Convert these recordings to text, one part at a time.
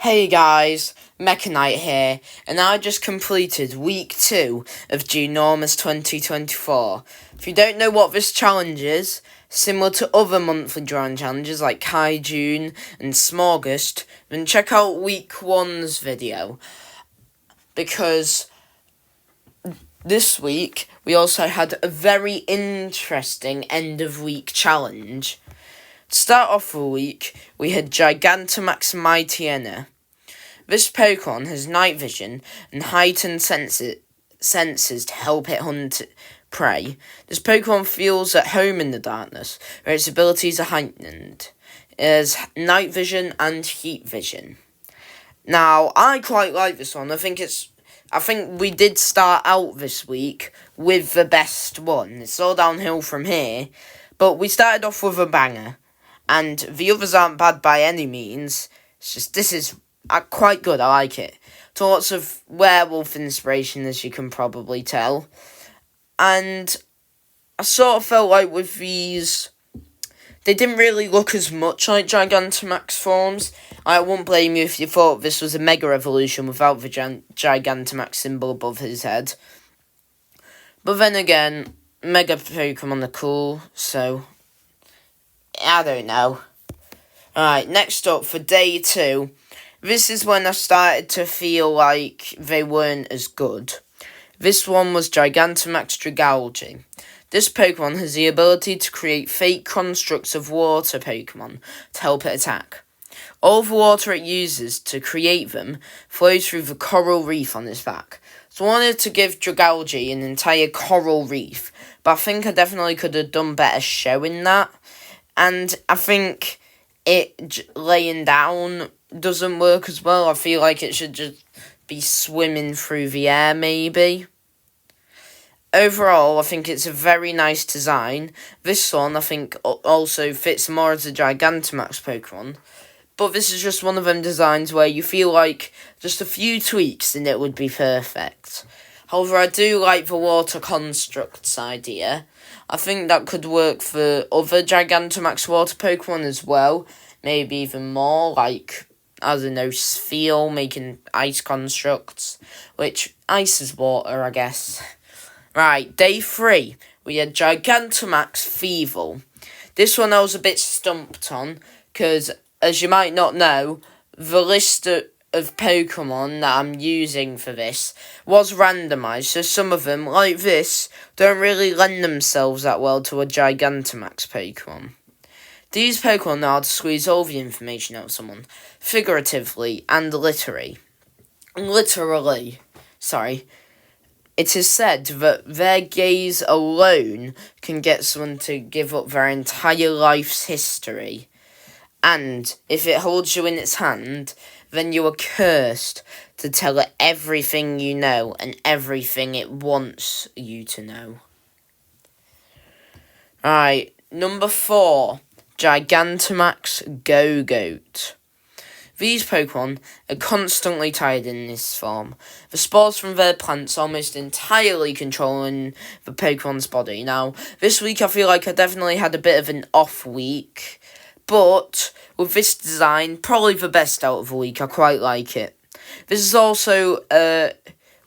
Hey guys, Mechanite here, and I just completed week 2 of Junormous 2024. If you don't know what this challenge is, similar to other monthly drawing challenges like Kai June and Smorgust, then check out week 1's video, because this week we also had a very interesting end of week challenge. To start off the week, we had Gigantamax Mightyena. This Pokemon has night vision and heightened senses to help it hunt prey. This Pokemon feels at home in the darkness, where its abilities are heightened. It has night vision and heat vision. Now, I quite like this one. I think we did start out this week with the best one. It's all downhill from here, but we started off with a banger, and the others aren't bad by any means. It's just this is quite good. I like it. So lots of werewolf inspiration, as you can probably tell. And I sort of felt like with these, they didn't really look as much like Gigantamax forms. I won't blame you if you thought this was a Mega Evolution without the Gigantamax symbol above his head. But then again, Mega Pokemon are cool, so I don't know. Alright, next up for day 2. This is when I started to feel like they weren't as good. This one was Gigantamax Dragalge. This Pokemon has the ability to create fake constructs of water Pokemon to help it attack. All the water it uses to create them flows through the coral reef on its back. So I wanted to give Dragalge an entire coral reef, but I think I definitely could have done better showing that. And I think it laying down doesn't work as well. I feel like it should just be swimming through the air, maybe. Overall, I think it's a very nice design. This one, I think, also fits more as a Gigantamax Pokemon. But this is just one of them designs where you feel like just a few tweaks and it would be perfect. However, I do like the water constructs idea. I think that could work for other Gigantamax water Pokemon as well. Maybe even more, like, I don't know, Sphere making ice constructs, which ice is water, I guess. Right, day 3, we had Gigantamax Feeble. This one I was a bit stumped on, because, as you might not know, the list of Pokemon that I'm using for this was randomised, so some of them, like this, don't really lend themselves that well to a Gigantamax Pokemon. These Pokemon know how to squeeze all the information out of someone, figuratively and literally. It is said that their gaze alone can get someone to give up their entire life's history. And if it holds you in its hand, then you are cursed to tell it everything you know and everything it wants you to know. Alright, number 4. Gigantamax Go-Goat. These Pokemon are constantly tired in this form. The spores from their plants almost entirely controlling the Pokemon's body. Now, this week I feel like I definitely had a bit of an off week, but with this design, probably the best out of the week. I quite like it. This is also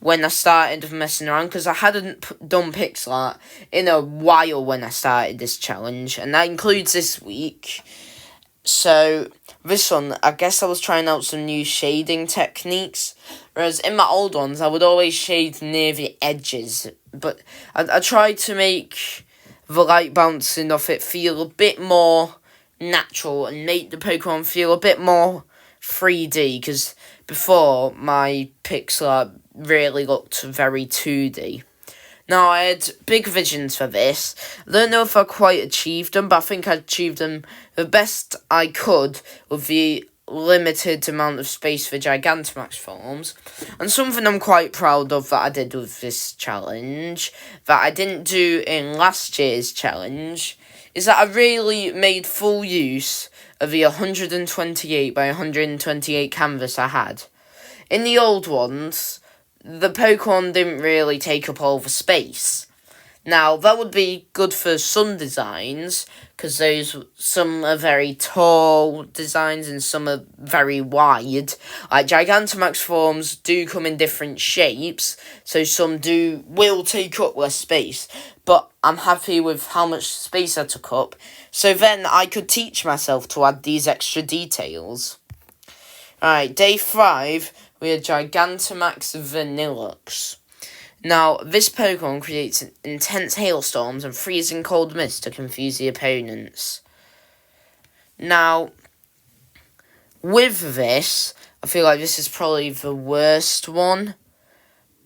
when I started messing around, because I hadn't done pixel art in a while when I started this challenge, and that includes this week. So this one, I guess I was trying out some new shading techniques, whereas in my old ones I would always shade near the edges, but I tried to make the light bouncing off it feel a bit more natural and make the Pokemon feel a bit more 3D, because before my pixel art really looked very 2D. Now, I had big visions for this. I don't know if I quite achieved them, but I think I achieved them the best I could with the limited amount of space for Gigantamax forms. And something I'm quite proud of that I did with this challenge, that I didn't do in last year's challenge, is that I really made full use of the 128 by 128 canvas I had. In the old ones, the Pokemon didn't really take up all the space. Now, that would be good for some designs, because some are very tall designs and some are very wide. Like, Gigantamax forms do come in different shapes, so some will take up less space. But I'm happy with how much space I took up, so then I could teach myself to add these extra details. Alright, day 5, we had Gigantamax Vanillux. Now, this Pokemon creates intense hailstorms and freezing cold mist to confuse the opponents. Now, with this, I feel like this is probably the worst one,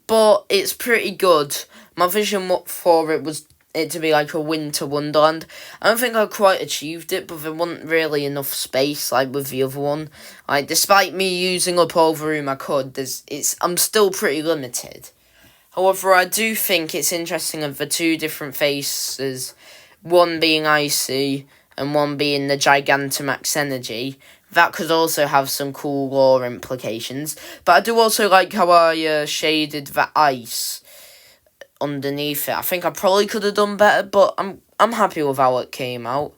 but it's pretty good. My vision for it was it to be like a winter wonderland. I don't think I quite achieved it, but there wasn't really enough space like with the other one. Like, despite me using up all the room I could, I'm still pretty limited. However, I do think it's interesting of the two different faces, one being icy and one being the Gigantamax energy. That could also have some cool lore implications. But I do also like how I shaded the ice underneath it. I think I probably could have done better, but I'm happy with how it came out.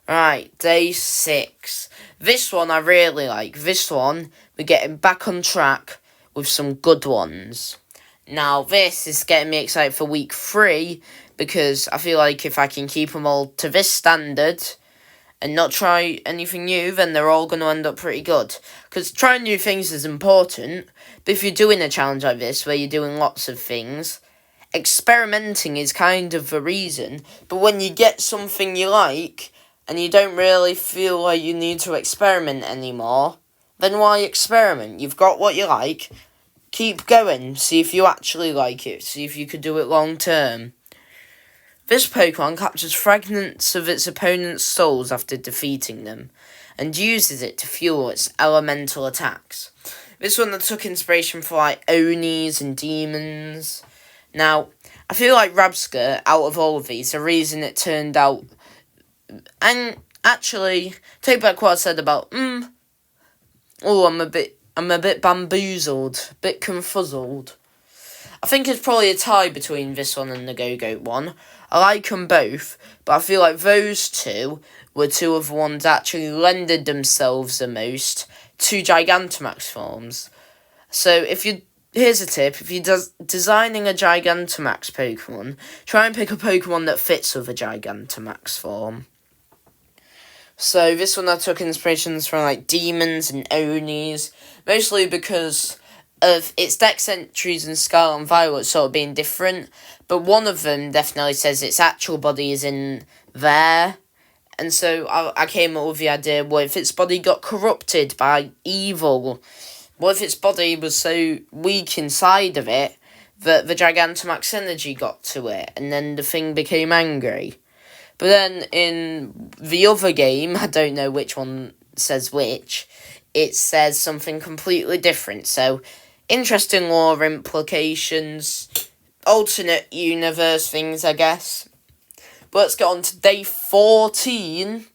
Right, day 6. This one I really like. This one, we're getting back on track with some good ones. Now, this is getting me excited for week 3, because I feel like if I can keep them all to this standard and not try anything new, then they're all going to end up pretty good. Because trying new things is important, but if you're doing a challenge like this, where you're doing lots of things, experimenting is kind of the reason. But when you get something you like, and you don't really feel like you need to experiment anymore, then why experiment? You've got what you like. Keep going, see if you actually like it, see if you could do it long term. This Pokemon captures fragments of its opponent's souls after defeating them, and uses it to fuel its elemental attacks. This one that took inspiration for like Onis and Demons. Now, I feel like Rabsca, out of all of these, the reason it turned out, and actually, take back what I said about, I'm a bit bamboozled, a bit confuzzled. I think it's probably a tie between this one and the Go-Goat one. I like them both, but I feel like those two were two of the ones that actually lended themselves the most to Gigantamax forms. So here's a tip, if you're designing a Gigantamax Pokemon, try and pick a Pokemon that fits with a Gigantamax form. So this one I took inspirations from like Demons and Onis, mostly because of its Dex entries and Scarlet and Violet sort of being different, but one of them definitely says its actual body is in there, and so I came up with the idea, what if its body got corrupted by evil? What if its body was so weak inside of it that the Gigantamax energy got to it, and then the thing became angry? But then in the other game, I don't know which one says which, it says something completely different. So, interesting lore implications, alternate universe things, I guess. But let's get on to day 14.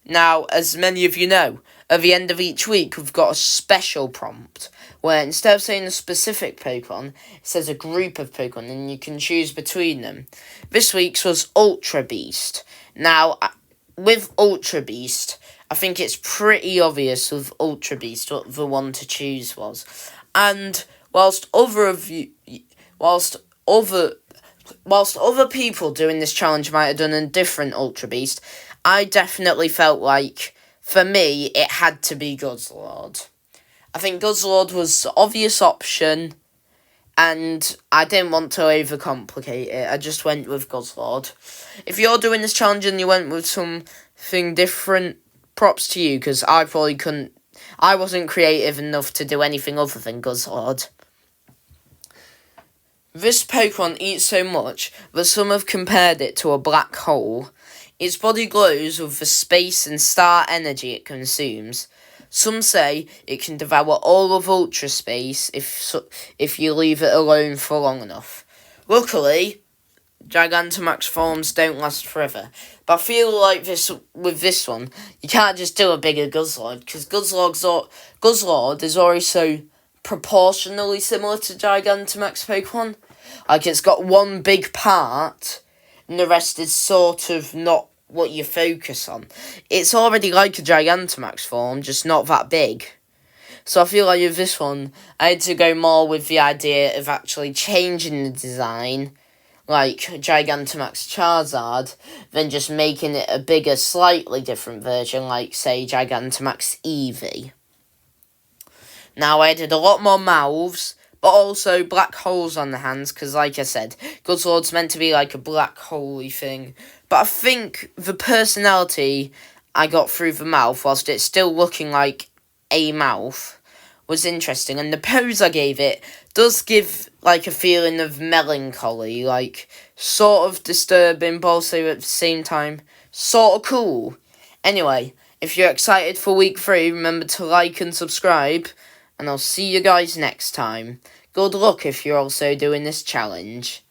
Now, as many of you know, at the end of each week, we've got a special prompt, where instead of saying a specific Pokemon, it says a group of Pokemon, and you can choose between them. This week's was Ultra Beast. Now, with Ultra Beast, I think it's pretty obvious with Ultra Beast what the one to choose was. And whilst other people doing this challenge might have done a different Ultra Beast, I definitely felt like, for me, it had to be Guzzlord. I think Guzzlord was the obvious option, and I didn't want to overcomplicate it. I just went with Guzzlord. If you're doing this challenge and you went with something different, props to you, because I wasn't creative enough to do anything other than Guzzlord. This Pokemon eats so much that some have compared it to a black hole. Its body glows with the space and star energy it consumes. Some say it can devour all of Ultra Space if you leave it alone for long enough. Luckily, Gigantamax forms don't last forever. But I feel like with this one, you can't just do a bigger Guzzlord, because Guzzlord is already so proportionally similar to Gigantamax Pokemon. Like, it's got one big part, and the rest is sort of not what you focus on. It's already like a Gigantamax form, just not that big. So I feel like with this one, I had to go more with the idea of actually changing the design, like Gigantamax Charizard, than just making it a bigger, slightly different version, like, say, Gigantamax Eevee. Now, I added a lot more mouths, but also black holes on the hands, because, like I said, Guzzlord's meant to be like a black holey thing. But I think the personality I got through the mouth, whilst it's still looking like a mouth, was interesting. And the pose I gave it does give, like, a feeling of melancholy, like, sort of disturbing, but also at the same time, sort of cool. Anyway, if you're excited for week 3, remember to like and subscribe, and I'll see you guys next time. Good luck if you're also doing this challenge.